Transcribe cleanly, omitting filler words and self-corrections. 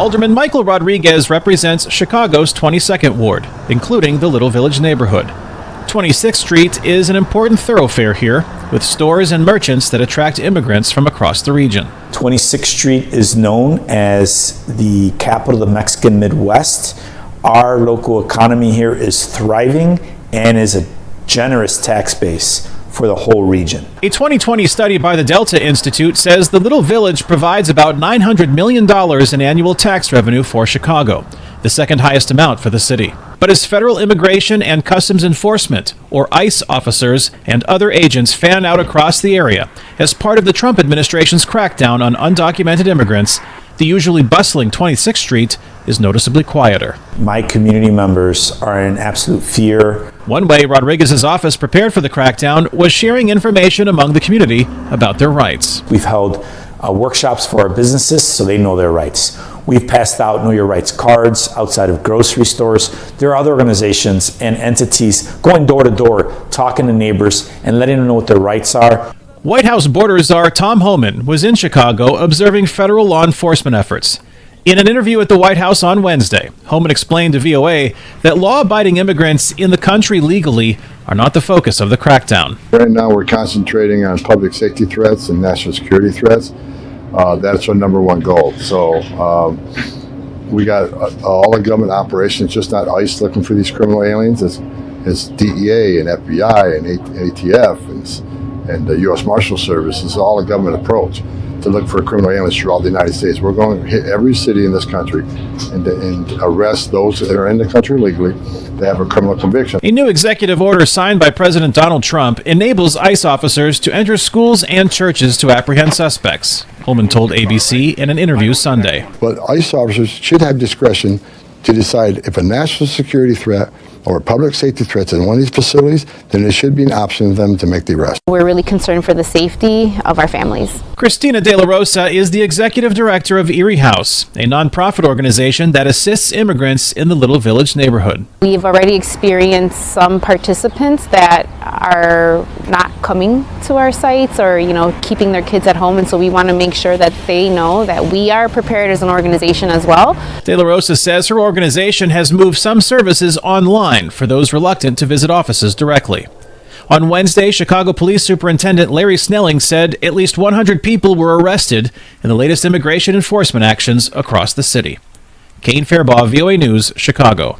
Alderman Michael Rodriguez represents Chicago's 22nd Ward, including the Little Village neighborhood. 26th Street is an important thoroughfare here, with stores and merchants that attract immigrants from across the region. 26th Street is known as the capital of the Mexican Midwest. Our local economy here is thriving and is a generous tax base for the whole region. A 2020 study by the Delta Institute says the Little Village provides about $900 million in annual tax revenue for Chicago, the second highest amount for the city. But as federal immigration and customs enforcement, or ICE officers and other agents fan out across the area as part of the Trump administration's crackdown on undocumented immigrants, the usually bustling 26th Street is noticeably quieter. My community members are in absolute fear. One way Rodriguez's office prepared for the crackdown was sharing information among the community about their rights. We've held workshops for our businesses so they know their rights. We've passed out Know Your Rights cards outside of grocery stores. There are other organizations and entities going door to door, talking to neighbors and letting them know what their rights are. White House border czar Tom Homan was in Chicago observing federal law enforcement efforts. In an interview at the White House on Wednesday, Homan explained to VOA that law-abiding immigrants in the country legally are not the focus of the crackdown. Right now we're concentrating on public safety threats and national security threats. That's our number one goal. So we got all the government operations, just not ICE looking for these criminal aliens. It's DEA and FBI and ATF and the U.S. Marshal Service. It's all a government approach to look for criminal aliens throughout the United States. We're going to hit every city in this country and arrest those that are in the country legally that have a criminal conviction. A new executive order signed by President Donald Trump enables ICE officers to enter schools and churches to apprehend suspects, Holman told ABC in an interview Sunday. But ICE officers should have discretion to decide if a national security threat or public safety threats in one of these facilities, then there should be an option for them to make the arrest. We're really concerned for the safety of our families. Christina De La Rosa is the executive director of Erie House, a nonprofit organization that assists immigrants in the Little Village neighborhood. We've already experienced some participants that are not coming to our sites or, keeping their kids at home, and so we want to make sure that they know that we are prepared as an organization as well. De La Rosa says her organization has moved some services online for those reluctant to visit offices directly. On Wednesday, Chicago Police Superintendent Larry Snelling said at least 100 people were arrested in the latest immigration enforcement actions across the city. Kane Farabaugh, VOA News, Chicago.